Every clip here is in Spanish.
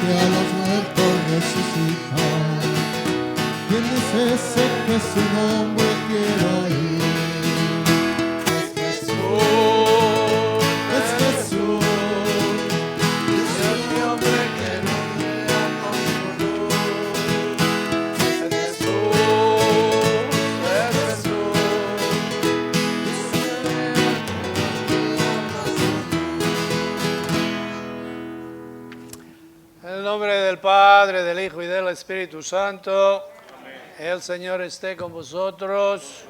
que a los muertos resucita. ¿Quién es ese que su nombre quiero oír? Es Jesús, Es el hombre que no me ha conocido. Es Jesús, es Jesús. En el nombre del Padre, del Hijo y del Espíritu Santo. Amén. El Señor esté con vosotros.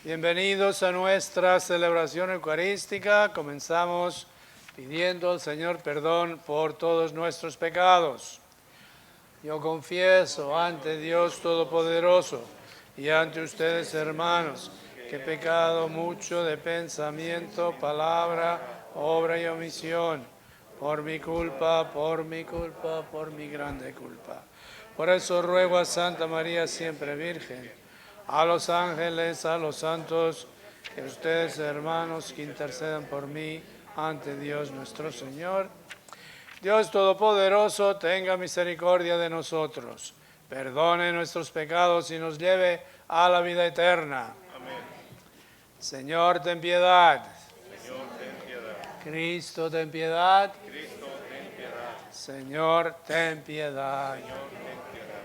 Bienvenidos a nuestra celebración eucarística. Comenzamos pidiendo al Señor perdón por todos nuestros pecados. Yo confieso ante Dios Todopoderoso y ante ustedes, hermanos, que he pecado mucho de pensamiento, palabra, obra y omisión, por mi culpa, por mi grande culpa. Por eso ruego a Santa María siempre Virgen, a los ángeles, a los santos, que ustedes, hermanos, que intercedan por mí ante Dios nuestro Señor. Dios Todopoderoso, tenga misericordia de nosotros, perdone nuestros pecados y nos lleve a la vida eterna. Amén. Señor, ten piedad. Señor, ten piedad. Cristo, ten piedad. Cristo, ten piedad. Señor, ten piedad. Señor, ten piedad.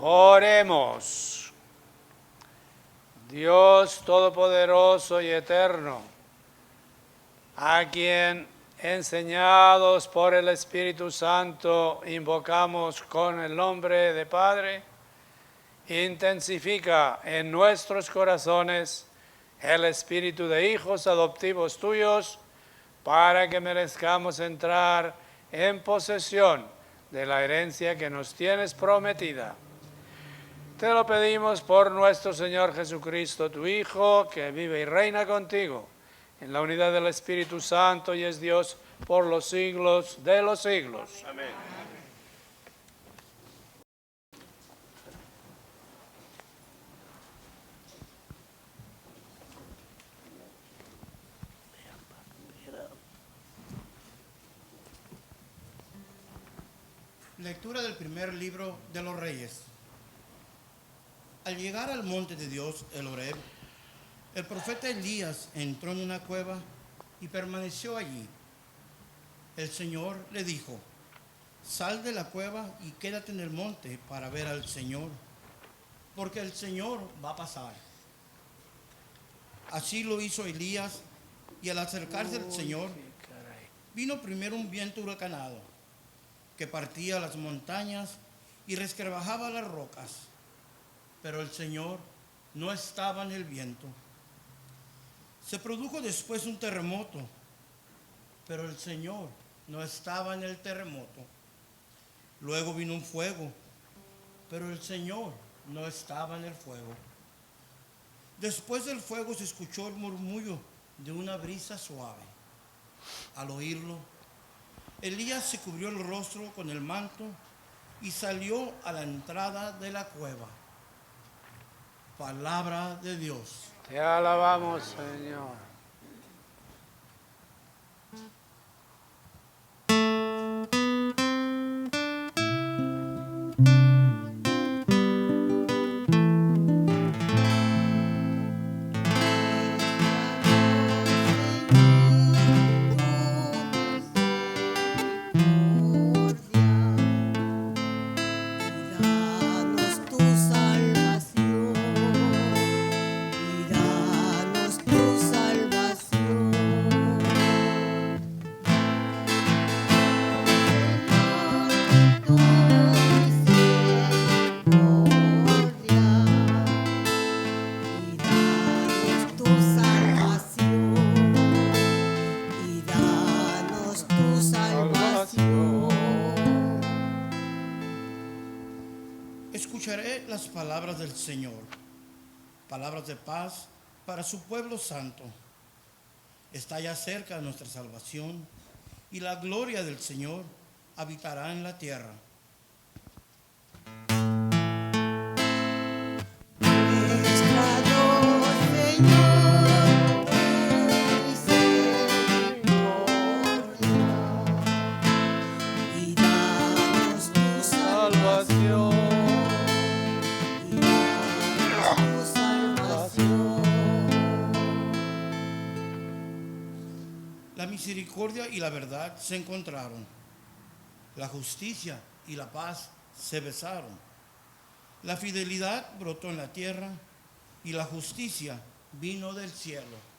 Oremos. Dios Todopoderoso y Eterno, a quien, enseñados por el Espíritu Santo, invocamos con el nombre de Padre, intensifica en nuestros corazones el espíritu de hijos adoptivos tuyos, para que merezcamos entrar en posesión de la herencia que nos tienes prometida. Te lo pedimos por nuestro Señor Jesucristo, tu Hijo, que vive y reina contigo en la unidad del Espíritu Santo y es Dios por los siglos de los siglos. Amén. Lectura del primer libro de los Reyes. Al llegar al monte de Dios, el Horeb, el profeta Elías entró en una cueva y permaneció allí. El Señor le dijo: sal de la cueva y quédate en el monte para ver al Señor, porque el Señor va a pasar. Así lo hizo Elías, y al acercarse al Señor, vino primero un viento huracanado que partía las montañas y resquebrajaba las rocas. Pero el Señor no estaba en el viento. Se produjo después un terremoto, pero el Señor no estaba en el terremoto. Luego vino un fuego, pero el Señor no estaba en el fuego. Después del fuego se escuchó el murmullo de una brisa suave. Al oírlo, Elías se cubrió el rostro con el manto y salió a la entrada de la cueva. Palabra de Dios. Te alabamos, Señor. Escucharé las palabras del Señor, palabras de paz para su pueblo santo. Está ya cerca nuestra salvación y la gloria del Señor habitará en la tierra. La misericordia y la verdad se encontraron. La justicia y la paz se besaron. La fidelidad brotó en la tierra y la justicia vino del cielo.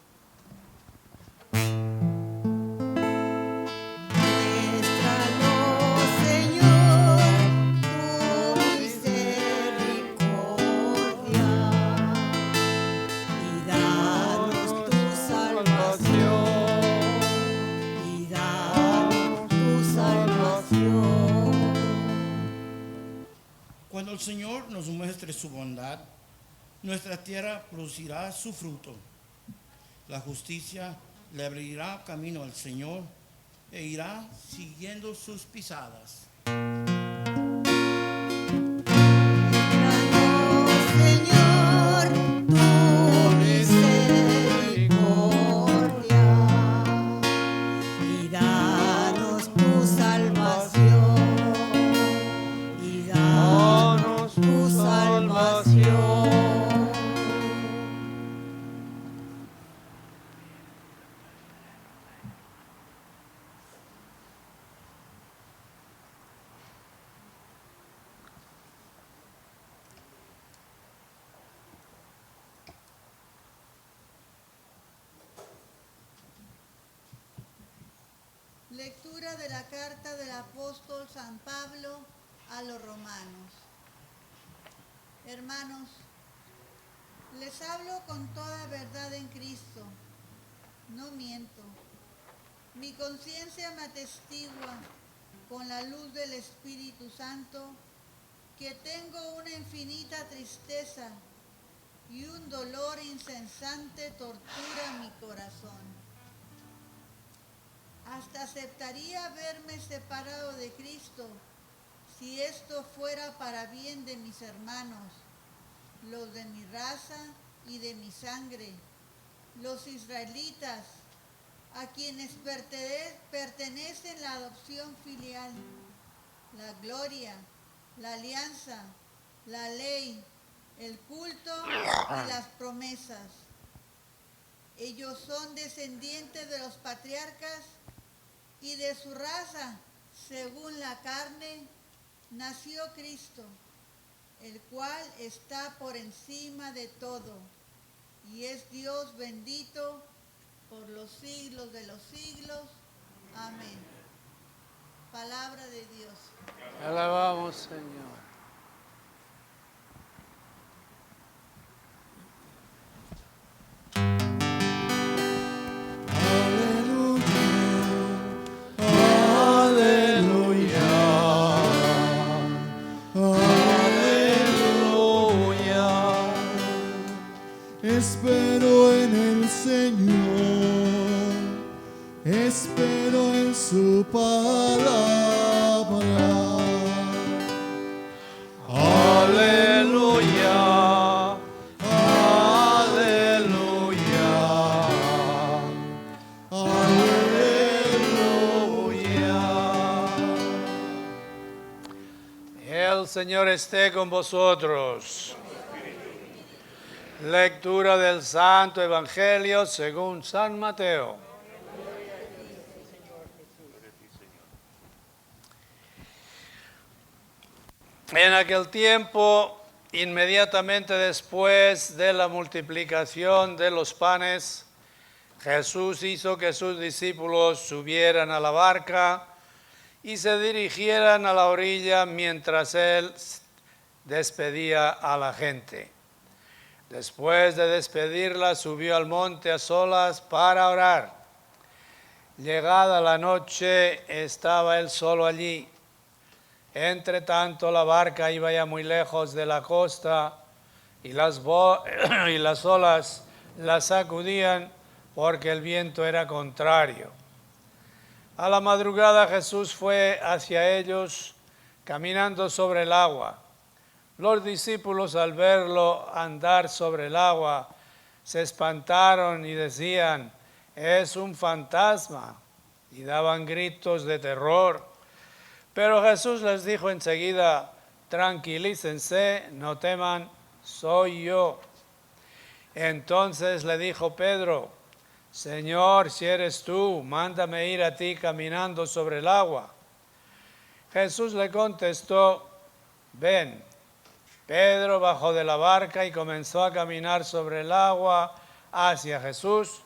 Cuando el Señor nos muestre su bondad, nuestra tierra producirá su fruto. La justicia le abrirá camino al Señor e irá siguiendo sus pisadas. Lectura de la carta del apóstol San Pablo a los romanos. Hermanos, les hablo con toda verdad en Cristo, no miento. Mi conciencia me atestigua con la luz del Espíritu Santo que tengo una infinita tristeza y un dolor incesante tortura mi corazón. Hasta aceptaría verme separado de Cristo si esto fuera para bien de mis hermanos, los de mi raza y de mi sangre, los israelitas, a quienes pertenecen la adopción filial, la gloria, la alianza, la ley, el culto y las promesas. Ellos son descendientes de los patriarcas y de su raza, según la carne, nació Cristo, el cual está por encima de todo, y es Dios bendito por los siglos de los siglos. Amén. Palabra de Dios. Te alabamos, Señor. Aleluya, aleluya. espero en su palabra. Aleluya, aleluya, aleluya. El Señor esté con vosotros. Lectura del Santo Evangelio según San Mateo. En aquel tiempo, inmediatamente después de la multiplicación de los panes, Jesús hizo que sus discípulos subieran a la barca y se dirigieran a la orilla mientras él despedía a la gente. Después de despedirla, subió al monte a solas para orar. Llegada la noche, estaba él solo allí. Entre tanto, la barca iba ya muy lejos de la costa y las olas la sacudían porque el viento era contrario. A la madrugada Jesús fue hacia ellos caminando sobre el agua. Los discípulos, al verlo andar sobre el agua, se espantaron y decían: «Es un fantasma», y daban gritos de terror. Pero Jesús les dijo enseguida: «Tranquilícense, no teman, soy yo». Entonces le dijo Pedro: «Señor, si eres tú, mándame ir a ti caminando sobre el agua». Jesús le contestó: «Ven». Pedro bajó de la barca y comenzó a caminar sobre el agua hacia Jesús,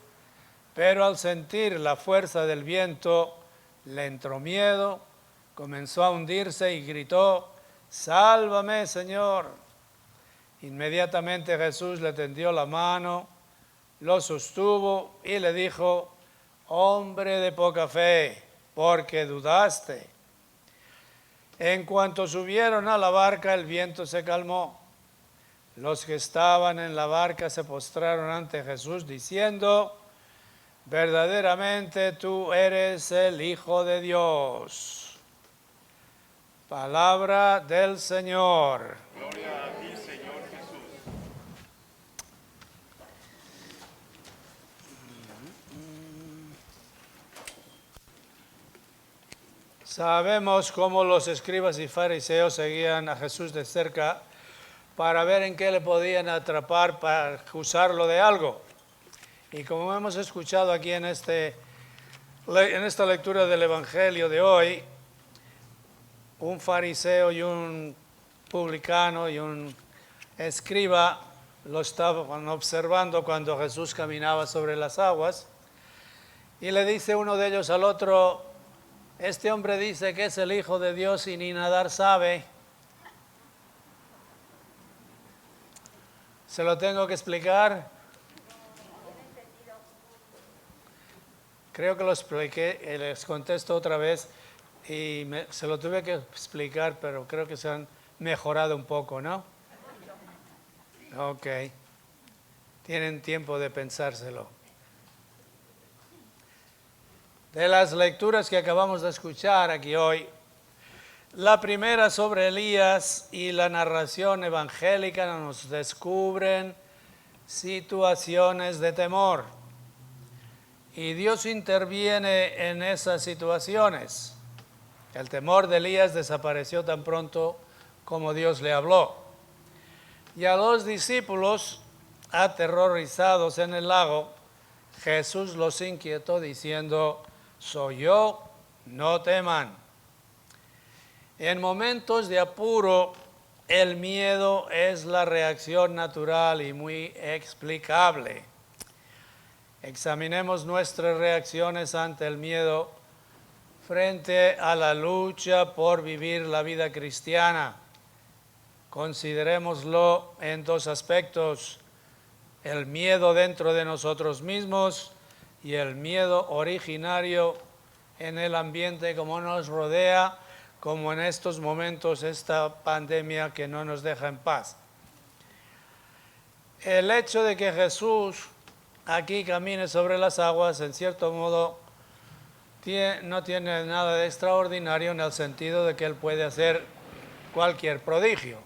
pero al sentir la fuerza del viento le entró miedo, comenzó a hundirse y gritó: «¡Sálvame, Señor!». Inmediatamente Jesús le tendió la mano, lo sostuvo y le dijo: «Hombre de poca fe, ¿por qué dudaste?». En cuanto subieron a la barca, el viento se calmó. Los que estaban en la barca se postraron ante Jesús diciendo: «Verdaderamente tú eres el Hijo de Dios». Palabra del Señor. Gloria a ti, Señor Jesús. Sabemos cómo los escribas y fariseos seguían a Jesús de cerca para ver en qué le podían atrapar para acusarlo de algo. Y como hemos escuchado aquí en esta lectura del Evangelio de hoy, un fariseo y un publicano y un escriba lo estaban observando cuando Jesús caminaba sobre las aguas, y le dice uno de ellos al otro: «Este hombre dice que es el Hijo de Dios y ni nadar sabe». ¿Se lo tengo que explicar? Creo que lo expliqué, les contesto otra vez y se lo tuve que explicar, pero creo que se han mejorado un poco, ¿no? Ok. Tienen tiempo de pensárselo. De las lecturas que acabamos de escuchar aquí hoy, la primera sobre Elías y la narración evangélica nos descubren situaciones de temor. Y Dios interviene en esas situaciones. El temor de Elías desapareció tan pronto como Dios le habló. Y a los discípulos, aterrorizados en el lago, Jesús los inquietó diciendo: «Soy yo, no teman». En momentos de apuro, el miedo es la reacción natural y muy explicable. Examinemos nuestras reacciones ante el miedo frente a la lucha por vivir la vida cristiana. Considerémoslo en dos aspectos: el miedo dentro de nosotros mismos y el miedo originario en el ambiente como nos rodea, como en estos momentos esta pandemia que no nos deja en paz. El hecho de que Jesús aquí camine sobre las aguas, en cierto modo, no tiene nada de extraordinario en el sentido de que él puede hacer cualquier prodigio.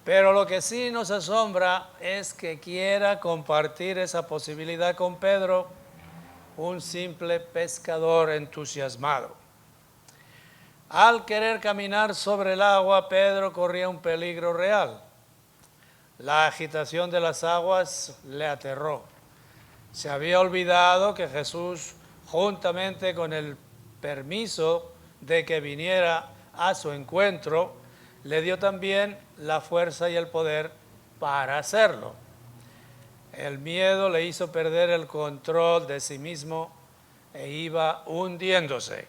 Pero lo que sí nos asombra es que quiera compartir esa posibilidad con Pedro, un simple pescador entusiasmado. Al querer caminar sobre el agua, Pedro corría un peligro real. La agitación de las aguas le aterró. Se había olvidado que Jesús, juntamente con el permiso de que viniera a su encuentro, le dio también la fuerza y el poder para hacerlo. El miedo le hizo perder el control de sí mismo e iba hundiéndose.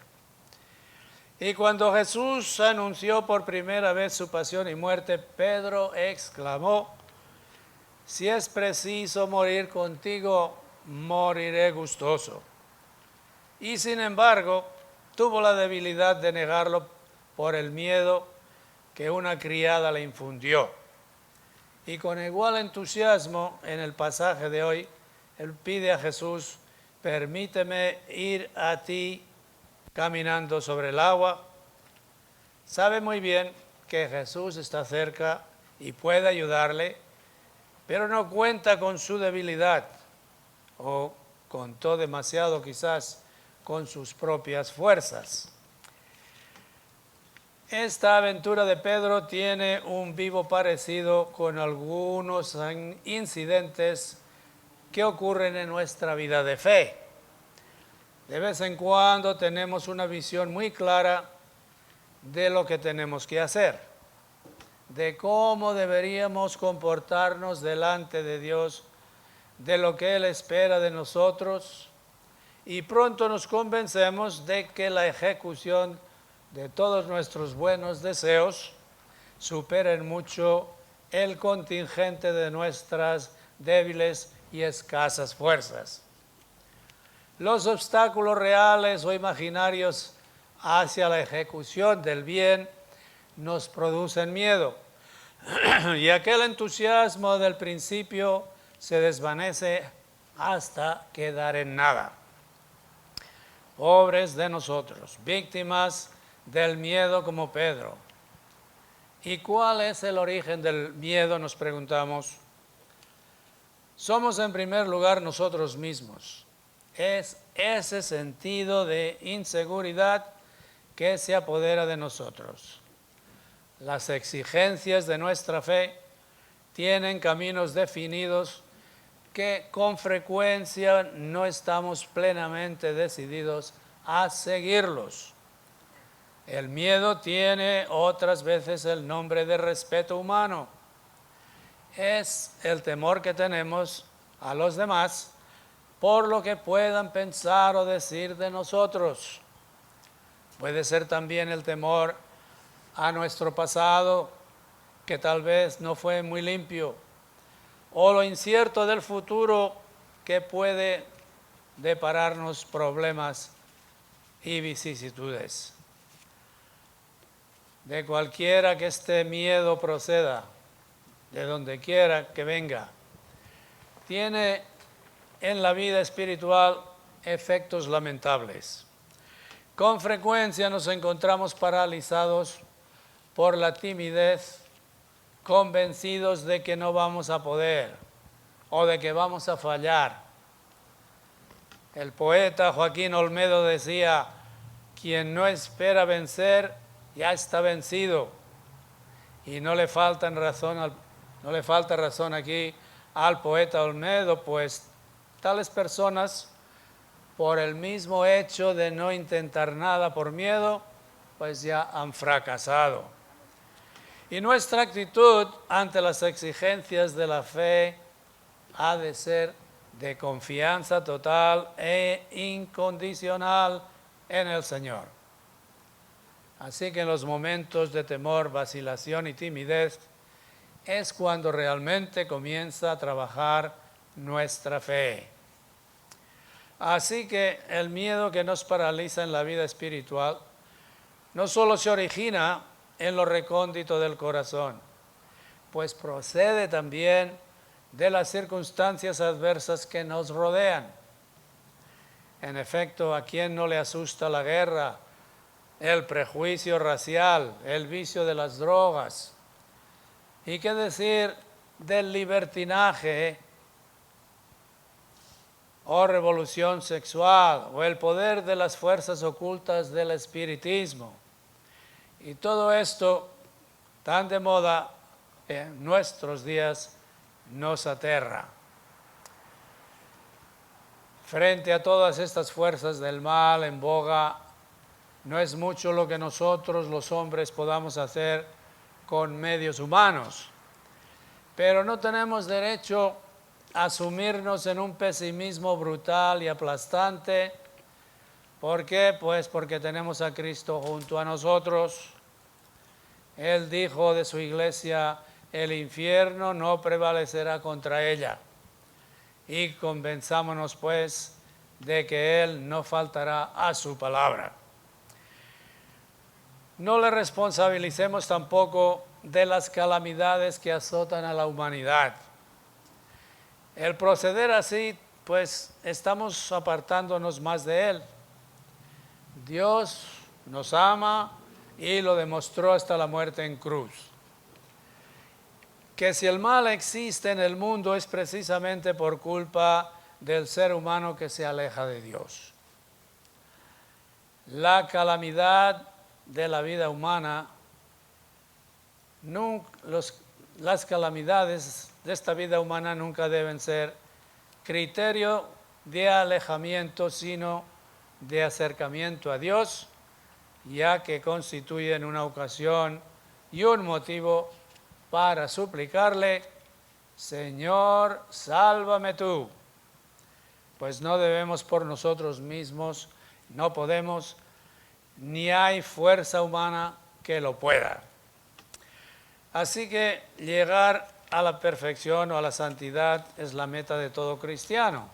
Y cuando Jesús anunció por primera vez su pasión y muerte, Pedro exclamó: si es preciso morir contigo, moriré gustoso. Y sin embargo, tuvo la debilidad de negarlo por el miedo que una criada le infundió. Y con igual entusiasmo, en el pasaje de hoy, él pide a Jesús: permíteme ir a ti caminando sobre el agua. Sabe muy bien que Jesús está cerca y puede ayudarle, pero no cuenta con su debilidad, o contó demasiado quizás con sus propias fuerzas. Esta aventura de Pedro tiene un vivo parecido con algunos incidentes que ocurren en nuestra vida de fe. De vez en cuando tenemos una visión muy clara de lo que tenemos que hacer, de cómo deberíamos comportarnos delante de Dios, de lo que Él espera de nosotros, y pronto nos convencemos de que la ejecución de todos nuestros buenos deseos supera en mucho el contingente de nuestras débiles y escasas fuerzas. Los obstáculos reales o imaginarios hacia la ejecución del bien nos producen miedo, y aquel entusiasmo del principio se desvanece hasta quedar en nada. Pobres de nosotros, víctimas del miedo como Pedro. ¿Y cuál es el origen del miedo?, nos preguntamos. Somos en primer lugar nosotros mismos. Es ese sentido de inseguridad que se apodera de nosotros. Las exigencias de nuestra fe tienen caminos definidos que con frecuencia no estamos plenamente decididos a seguirlos. El miedo tiene otras veces el nombre de respeto humano. Es el temor que tenemos a los demás por lo que puedan pensar o decir de nosotros. Puede ser también el temor a nuestro pasado, que tal vez no fue muy limpio, o lo incierto del futuro, que puede depararnos problemas y vicisitudes. De cualquiera que este miedo proceda, de donde quiera que venga, tiene en la vida espiritual efectos lamentables. Con frecuencia nos encontramos paralizados por la timidez, convencidos de que no vamos a poder o de que vamos a fallar. El poeta Joaquín Olmedo decía: quien no espera vencer ya está vencido. Y no le falta razón aquí al poeta Olmedo, pues tales personas, por el mismo hecho de no intentar nada por miedo, pues ya han fracasado. Y nuestra actitud ante las exigencias de la fe ha de ser de confianza total e incondicional en el Señor. Así que en los momentos de temor, vacilación y timidez es cuando realmente comienza a trabajar nuestra fe. Así que el miedo que nos paraliza en la vida espiritual no solo se origina en lo recóndito del corazón, pues procede también de las circunstancias adversas que nos rodean. En efecto, ¿a quién no le asusta la guerra, el prejuicio racial, el vicio de las drogas? ¿Y qué decir del libertinaje o revolución sexual o el poder de las fuerzas ocultas del espiritismo? Y todo esto tan de moda en nuestros días nos aterra. Frente a todas estas fuerzas del mal en boga, no es mucho lo que nosotros los hombres podamos hacer con medios humanos, pero no tenemos derecho a sumirnos en un pesimismo brutal y aplastante. ¿Por qué? Pues porque tenemos a Cristo junto a nosotros. Él dijo de su iglesia: el infierno no prevalecerá contra ella. Y convenzámonos pues de que Él no faltará a su palabra. No le responsabilicemos tampoco de las calamidades que azotan a la humanidad. El proceder así, pues estamos apartándonos más de Él. Dios nos ama y lo demostró hasta la muerte en cruz. Que si el mal existe en el mundo es precisamente por culpa del ser humano que se aleja de Dios. La calamidad de la vida humana, las calamidades de esta vida humana nunca deben ser criterio de alejamiento, sino de acercamiento a Dios, ya que constituyen una ocasión y un motivo para suplicarle: Señor, sálvame tú. Pues no debemos por nosotros mismos, no podemos, ni hay fuerza humana que lo pueda. Así que llegar a la perfección o a la santidad es la meta de todo cristiano.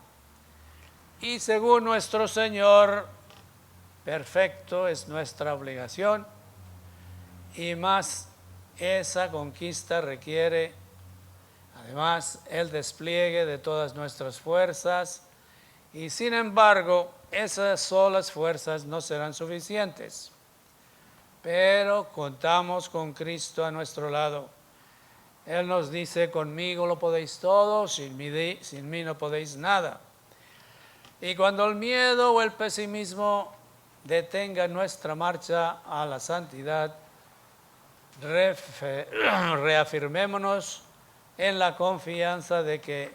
Y según nuestro Señor, perfecto es nuestra obligación, y más esa conquista requiere además el despliegue de todas nuestras fuerzas, y sin embargo esas solas fuerzas no serán suficientes. Pero contamos con Cristo a nuestro lado. Él nos dice: conmigo lo podéis todo, sin mí no podéis nada. Y cuando el miedo o el pesimismo detenga nuestra marcha a la santidad, reafirmémonos en la confianza de que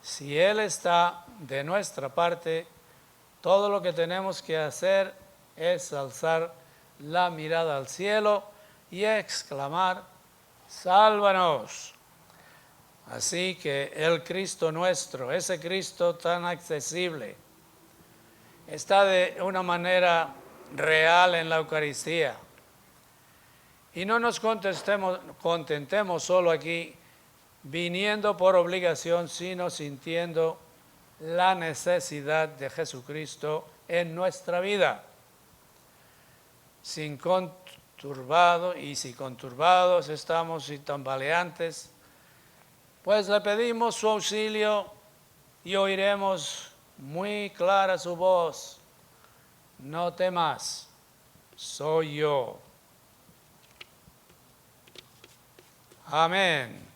si Él está de nuestra parte, todo lo que tenemos que hacer es alzar la mirada al cielo y exclamar: sálvanos. Así que el Cristo nuestro, ese Cristo tan accesible, está de una manera real en la Eucaristía. Y no nos contentemos solo aquí, viniendo por obligación, sino sintiendo la necesidad de Jesucristo en nuestra vida. Si conturbados estamos y tambaleantes, pues le pedimos su auxilio y oiremos muy clara su voz: no temas, soy yo. Amén.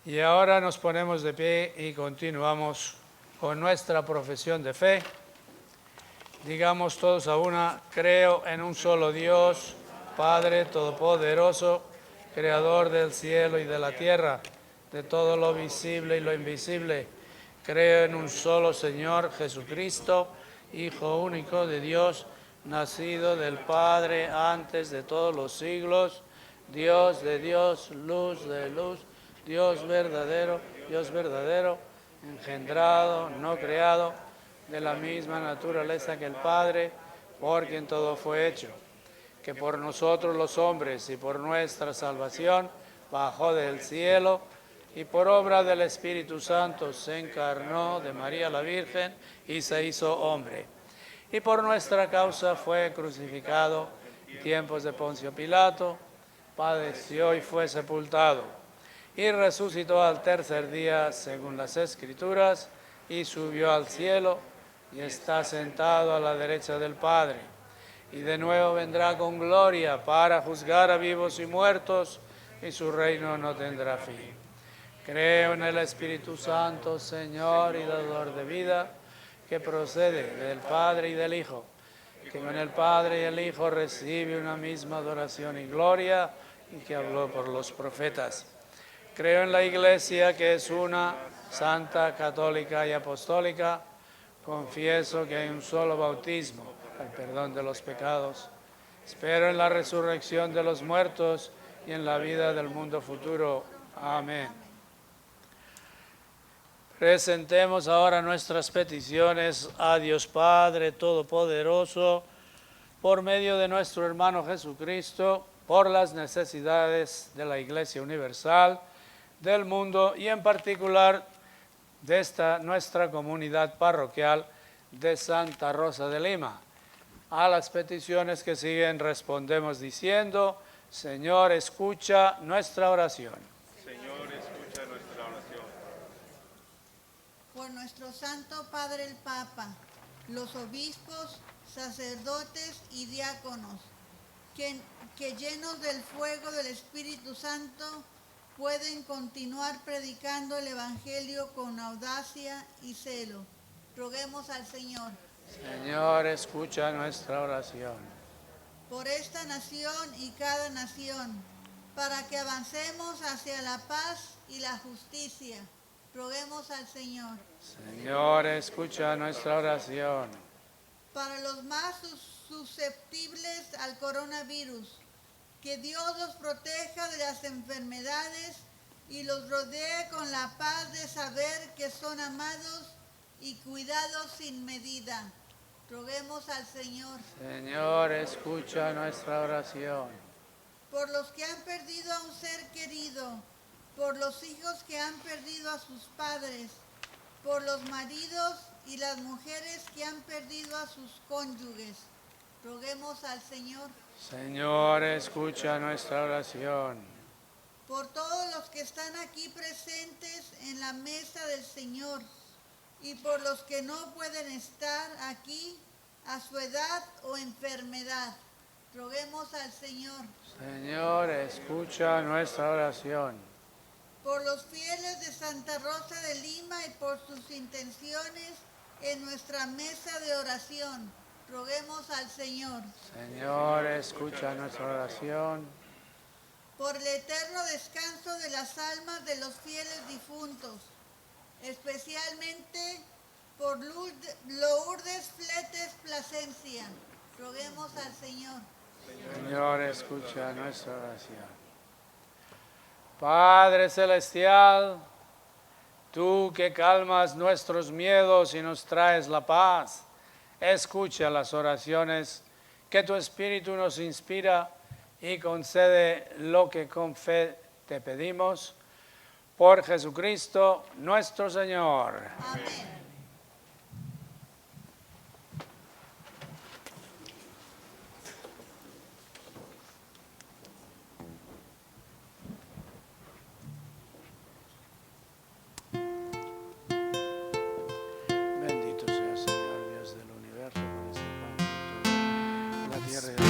Y ahora nos ponemos de pie y continuamos con nuestra profesión de fe. Digamos todos a una: creo en un solo Dios, Padre Todopoderoso, Creador del cielo y de la tierra, de todo lo visible y lo invisible. Creo en un solo Señor Jesucristo, Hijo único de Dios, nacido del Padre antes de todos los siglos, Dios de Dios, luz de luz, Dios verdadero, engendrado, no creado, de la misma naturaleza que el Padre, por quien todo fue hecho, que por nosotros los hombres y por nuestra salvación bajó del cielo y por obra del Espíritu Santo se encarnó de María la Virgen y se hizo hombre. Y por nuestra causa fue crucificado en tiempos de Poncio Pilato, padeció y fue sepultado, y resucitó al tercer día según las Escrituras, y subió al cielo y está sentado a la derecha del Padre. Y de nuevo vendrá con gloria para juzgar a vivos y muertos, y su reino no tendrá fin. Creo en el Espíritu Santo, Señor y dador de vida, que procede del Padre y del Hijo, que con el Padre y el Hijo recibe una misma adoración y gloria, y que habló por los profetas. Creo en la Iglesia, que es una, santa, católica y apostólica. Confieso que hay un solo bautismo, el perdón de los pecados. Espero en la resurrección de los muertos y en la vida del mundo futuro. Amén. Presentemos ahora nuestras peticiones a Dios Padre Todopoderoso, por medio de nuestro hermano Jesucristo, por las necesidades de la Iglesia Universal, del mundo y en particular de esta nuestra comunidad parroquial de Santa Rosa de Lima. A las peticiones que siguen respondemos diciendo: Señor, escucha nuestra oración. Señor, escucha nuestra oración. Por nuestro Santo Padre el Papa, los obispos, sacerdotes y diáconos, que llenos del fuego del Espíritu Santo pueden continuar predicando el Evangelio con audacia y celo. Roguemos al Señor. Señor, escucha nuestra oración. Por esta nación y cada nación, para que avancemos hacia la paz y la justicia. Roguemos al Señor. Señor, escucha nuestra oración. Para los más susceptibles al coronavirus, que Dios los proteja de las enfermedades y los rodee con la paz de saber que son amados y cuidados sin medida. Roguemos al Señor. Señor, escucha nuestra oración. Por los que han perdido a un ser querido, por los hijos que han perdido a sus padres, por los maridos y las mujeres que han perdido a sus cónyuges. Roguemos al Señor. Señor, escucha nuestra oración. Por todos los que están aquí presentes en la mesa del Señor y por los que no pueden estar aquí a su edad o enfermedad. Roguemos al Señor. Señor, escucha nuestra oración. Por los fieles de Santa Rosa de Lima y por sus intenciones en nuestra mesa de oración. Roguemos al Señor. Señor, escucha nuestra oración. Por el eterno descanso de las almas de los fieles difuntos, especialmente por Lourdes Fletes Plasencia. Roguemos al Señor. Señor, escucha nuestra oración. Padre Celestial, tú que calmas nuestros miedos y nos traes la paz, escucha las oraciones que tu Espíritu nos inspira y concede lo que con fe te pedimos. Por Jesucristo nuestro Señor. Amén. Bendito sea, Señor, Dios del universo, por este pan, la tierra y el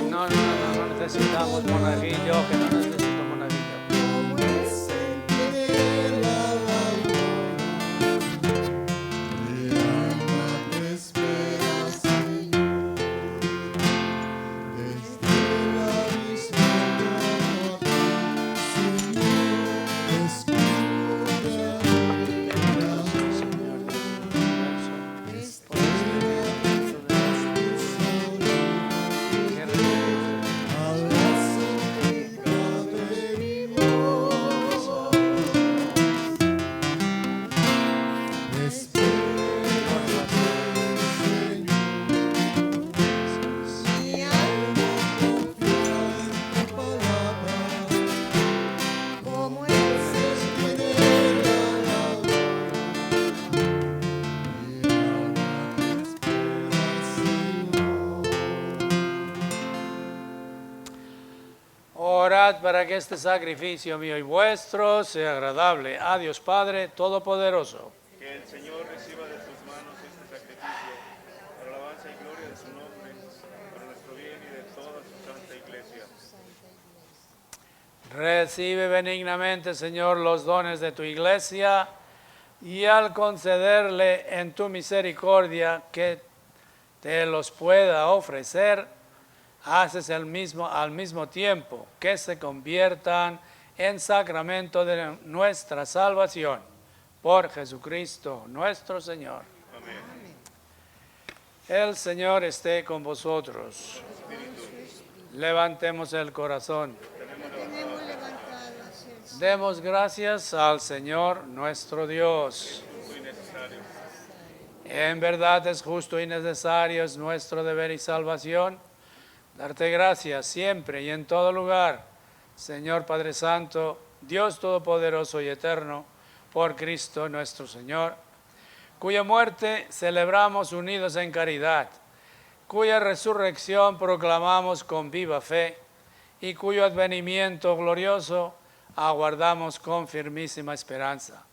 No necesitamos monaguillo que no nos Orad para que este sacrificio mío y vuestro sea agradable a Dios Padre Todopoderoso. Que el Señor reciba de sus manos este sacrificio, para alabanza y gloria de su nombre, para nuestro bien y de toda su santa iglesia. Recibe benignamente, Señor, los dones de tu iglesia, y al concederle en tu misericordia que te los pueda ofrecer, haces al mismo tiempo que se conviertan en sacramento de nuestra salvación. Por Jesucristo nuestro Señor. Amén. El Señor esté con vosotros. Levantemos el corazón. Tenemos levantado hacia el cielo. Demos gracias al Señor nuestro Dios. Justo y necesario. En verdad es justo y necesario, es nuestro deber y salvación, darte gracias siempre y en todo lugar, Señor Padre Santo, Dios Todopoderoso y Eterno, por Cristo nuestro Señor, cuya muerte celebramos unidos en caridad, cuya resurrección proclamamos con viva fe y cuyo advenimiento glorioso aguardamos con firmísima esperanza.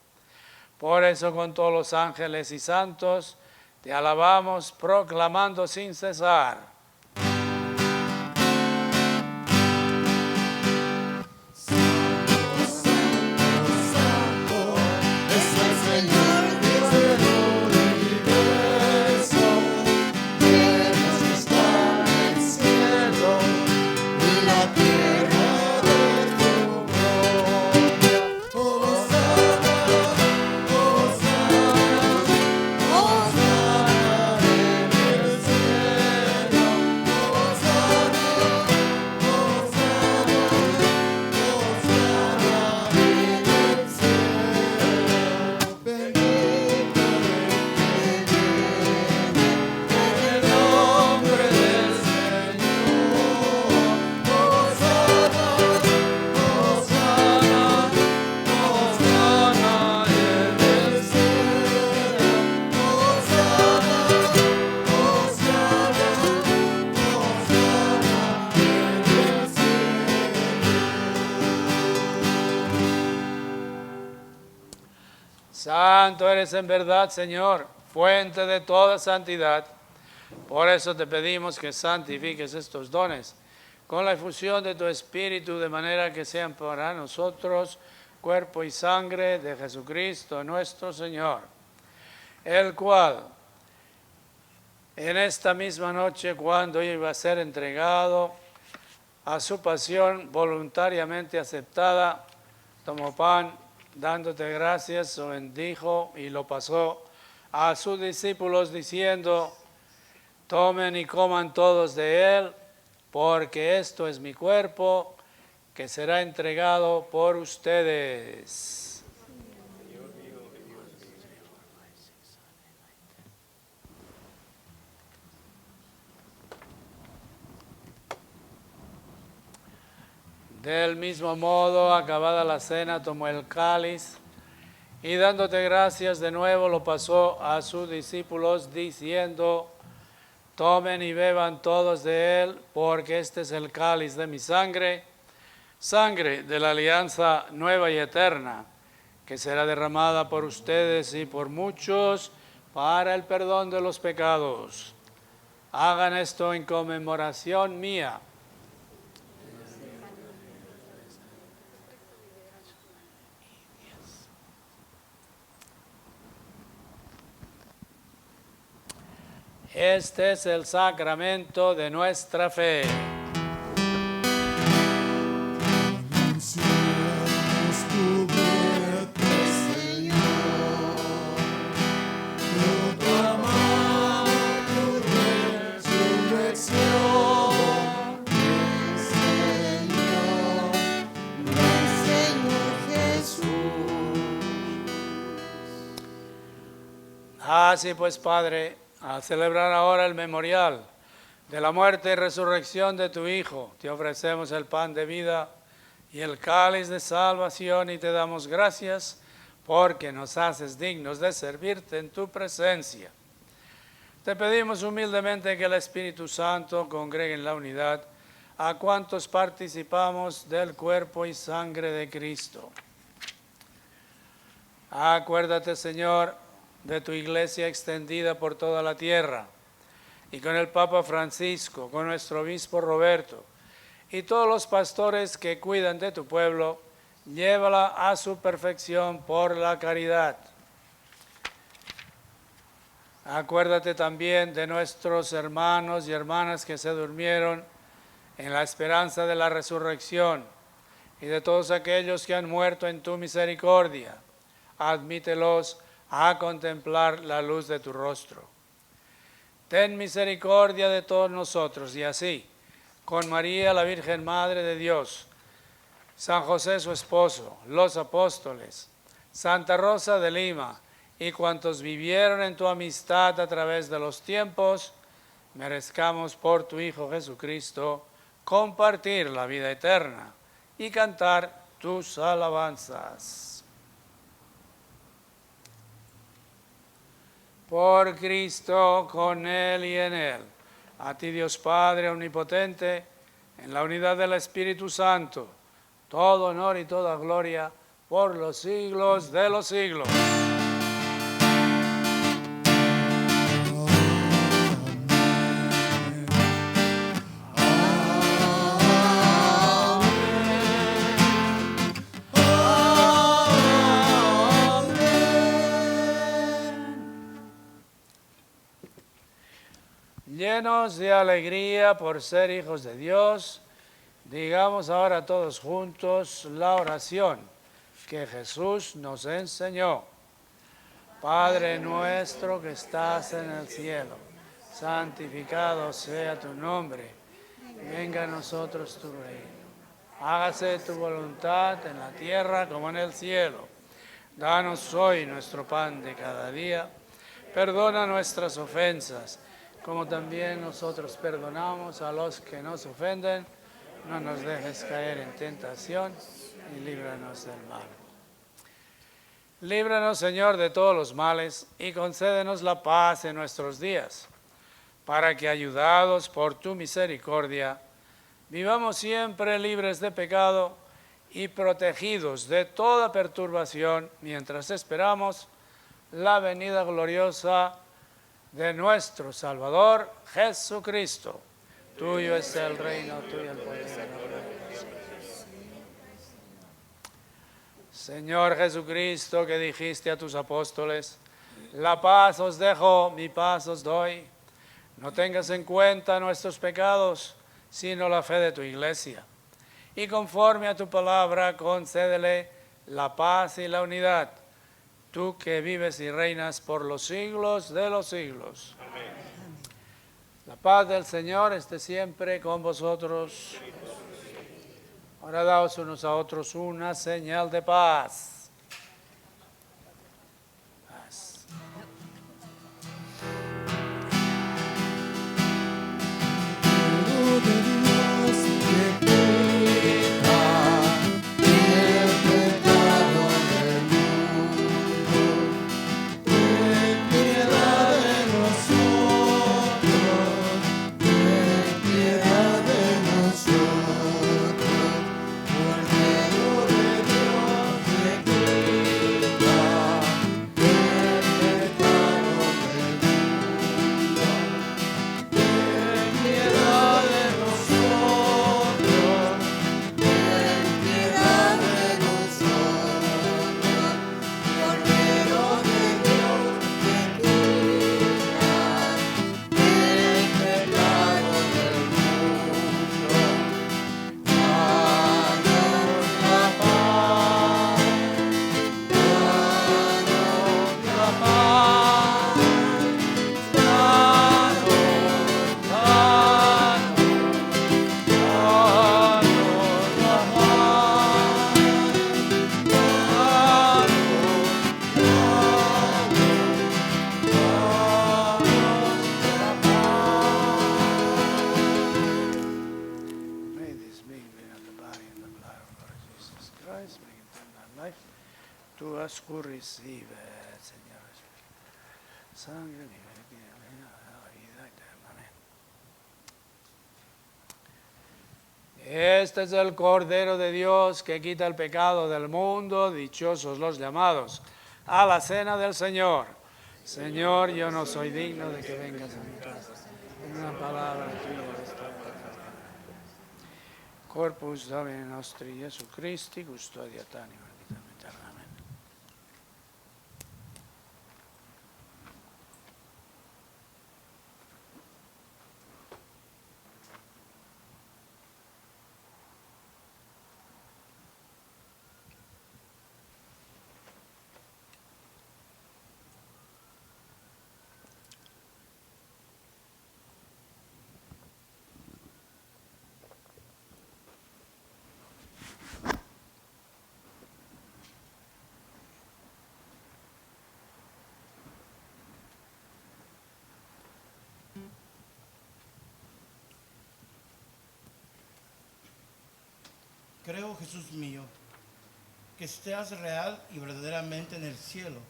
Por eso con todos los ángeles y santos te alabamos proclamando sin cesar. Santo eres en verdad, Señor, fuente de toda santidad. Por eso te pedimos que santifiques estos dones con la efusión de tu Espíritu, de manera que sean para nosotros cuerpo y sangre de Jesucristo nuestro Señor, el cual en esta misma noche, cuando iba a ser entregado a su pasión voluntariamente aceptada, tomó pan, dándote gracias, lo bendijo y lo pasó a sus discípulos diciendo: tomen y coman todos de él, porque esto es mi cuerpo que será entregado por ustedes. Del mismo modo, acabada la cena, tomó el cáliz y dándote gracias de nuevo lo pasó a sus discípulos diciendo: tomen y beban todos de él, porque este es el cáliz de mi sangre, sangre de la alianza nueva y eterna, que será derramada por ustedes y por muchos para el perdón de los pecados. Hagan esto en conmemoración mía. Este es el sacramento de nuestra fe. Anunciamos tu muerte, Señor. Proclamamos tu resurrección, Señor Jesús. Así pues, Padre, al celebrar ahora el memorial de la muerte y resurrección de tu Hijo, te ofrecemos el pan de vida y el cáliz de salvación y te damos gracias porque nos haces dignos de servirte en tu presencia. Te pedimos humildemente que el Espíritu Santo congregue en la unidad a cuantos participamos del cuerpo y sangre de Cristo. Acuérdate, Señor, de tu iglesia extendida por toda la tierra, y con el Papa Francisco, con nuestro obispo Roberto, y todos los pastores que cuidan de tu pueblo, llévala a su perfección por la caridad. Acuérdate también de nuestros hermanos y hermanas que se durmieron en la esperanza de la resurrección, y de todos aquellos que han muerto en tu misericordia. Admítelos a contemplar la luz de tu rostro. Ten misericordia de todos nosotros, y así, con María, la Virgen Madre de Dios, San José su esposo, los apóstoles, Santa Rosa de Lima, y cuantos vivieron en tu amistad a través de los tiempos, merezcamos por tu Hijo Jesucristo compartir la vida eterna y cantar tus alabanzas. Por Cristo, con Él y en Él, a ti Dios Padre Omnipotente, en la unidad del Espíritu Santo, todo honor y toda gloria por los siglos de los siglos. Llenos de alegría por ser hijos de Dios, digamos ahora todos juntos la oración que Jesús nos enseñó. Padre nuestro que estás en el cielo, santificado sea tu nombre, venga a nosotros tu reino. Hágase tu voluntad en la tierra como en el cielo. Danos hoy nuestro pan de cada día. Perdona nuestras ofensas, como también nosotros perdonamos a los que nos ofenden. No nos dejes caer en tentación y líbranos del mal. Líbranos, Señor, de todos los males y concédenos la paz en nuestros días, para que, ayudados por tu misericordia, vivamos siempre libres de pecado y protegidos de toda perturbación, mientras esperamos la venida gloriosa de nuestro Salvador Jesucristo. Tuyo es el reino, tuyo el poder y la gloria. Señor Jesucristo, que dijiste a tus apóstoles, la paz os dejo, mi paz os doy. No tengas en cuenta nuestros pecados, sino la fe de tu iglesia. Y conforme a tu palabra, concédele la paz y la unidad. Tú que vives y reinas por los siglos de los siglos. Amén. La paz del Señor esté siempre con vosotros. Ahora daos unos a otros una señal de paz. Paz. Recibe, Señor, sangre mía, la vida eterna. Amén. Este es el Cordero de Dios que quita el pecado del mundo. Dichosos los llamados a la cena del Señor. Señor, yo no soy digno de que vengas a mi casa. Una palabra tuya basta. Corpus Domini nostri Jesu Christi, custodia tanima vitam aeterna. Amen. Creo, Jesús mío, que estás real y verdaderamente en el cielo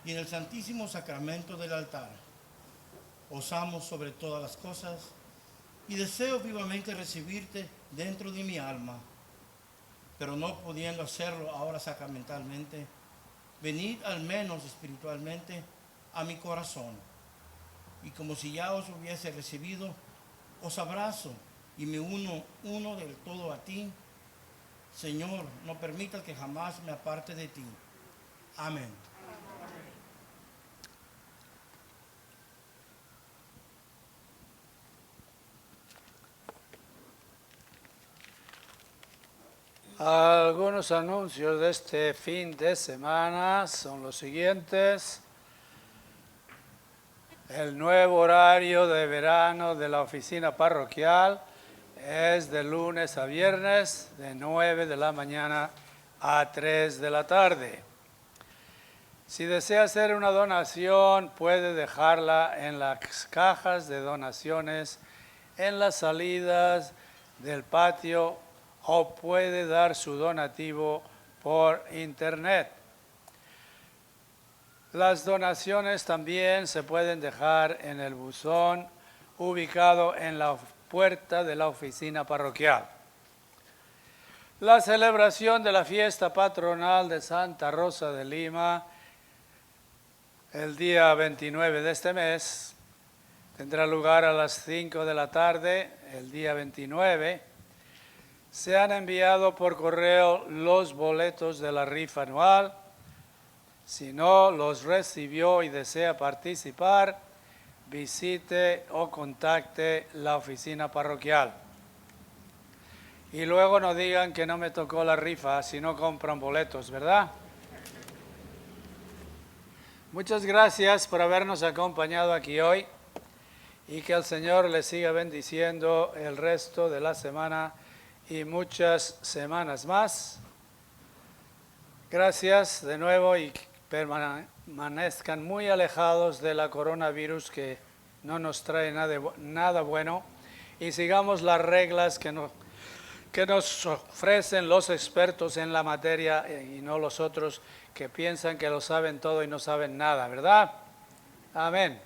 y en el santísimo sacramento del altar. Os amo sobre todas las cosas y deseo vivamente recibirte dentro de mi alma, pero no pudiendo hacerlo ahora sacramentalmente, venid al menos espiritualmente a mi corazón. Y como si ya os hubiese recibido, os abrazo y me uno del todo a ti. Señor, no permitas que jamás me aparte de ti. Amén. Algunos anuncios de este fin de semana son los siguientes. El nuevo horario de verano de la oficina parroquial es de lunes a viernes, de 9 de la mañana a 3 de la tarde. Si desea hacer una donación, puede dejarla en las cajas de donaciones, en las salidas del patio, o puede dar su donativo por internet. Las donaciones también se pueden dejar en el buzón ubicado en la puerta de la oficina parroquial. La celebración de la fiesta patronal de Santa Rosa de Lima, el día 29 de este mes, tendrá lugar a las 5 de la tarde, el día 29. Se han enviado por correo los boletos de la rifa anual. Si no los recibió y desea participar, visite o contacte la oficina parroquial. Y luego no digan que no me tocó la rifa si no compran boletos, ¿verdad? Muchas gracias por habernos acompañado aquí hoy y que el Señor les siga bendiciendo el resto de la semana y muchas semanas más. Gracias de nuevo y permanezcan muy alejados de la coronavirus que no nos trae nada bueno y sigamos las reglas que nos ofrecen los expertos en la materia y no los otros que piensan que lo saben todo y no saben nada, ¿verdad? Amén.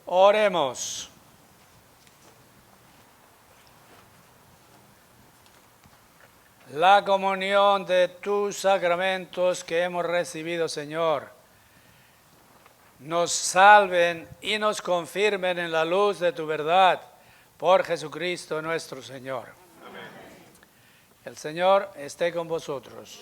Oremos. La comunión de tus sacramentos que hemos recibido, Señor, nos salven y nos confirmen en la luz de tu verdad, por Jesucristo nuestro Señor. Amén. El Señor esté con vosotros.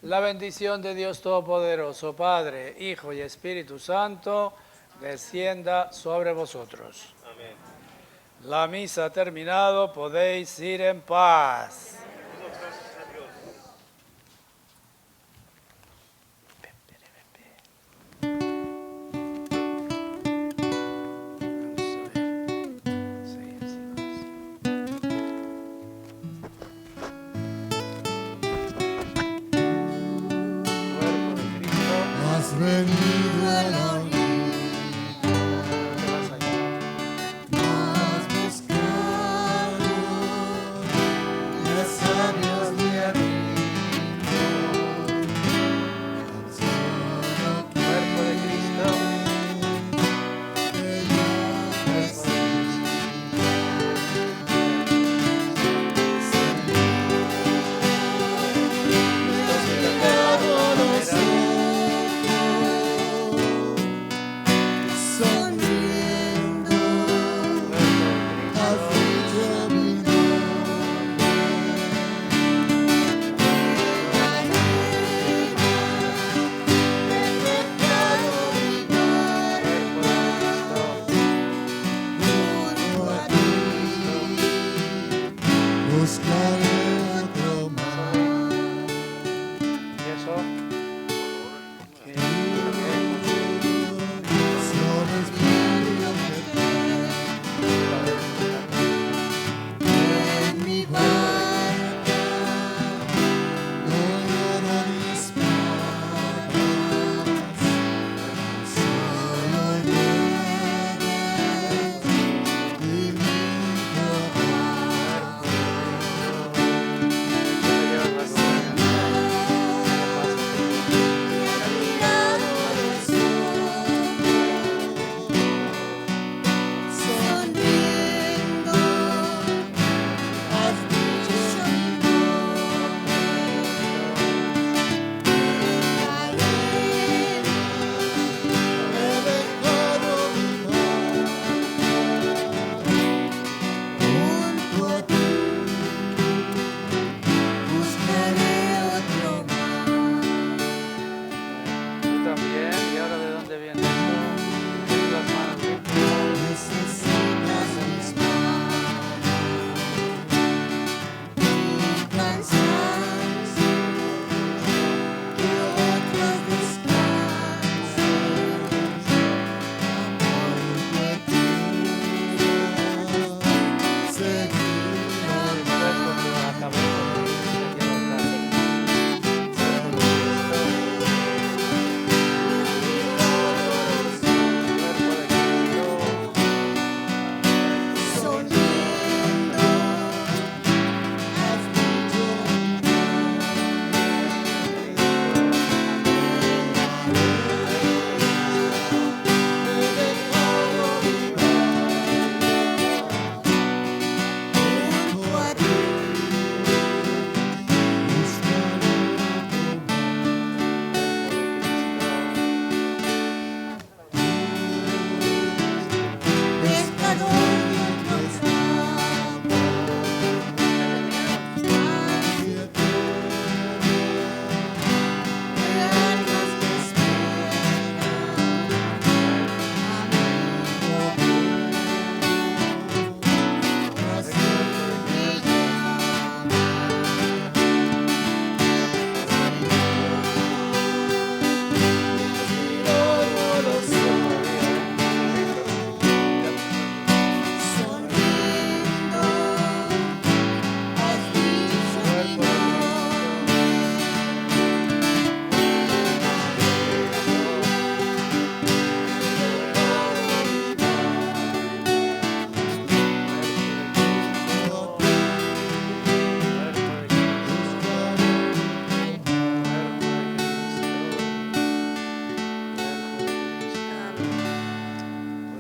La bendición de Dios Todopoderoso, Padre, Hijo y Espíritu Santo, descienda sobre vosotros. Amén. La misa ha terminado, podéis ir en paz. Has venido.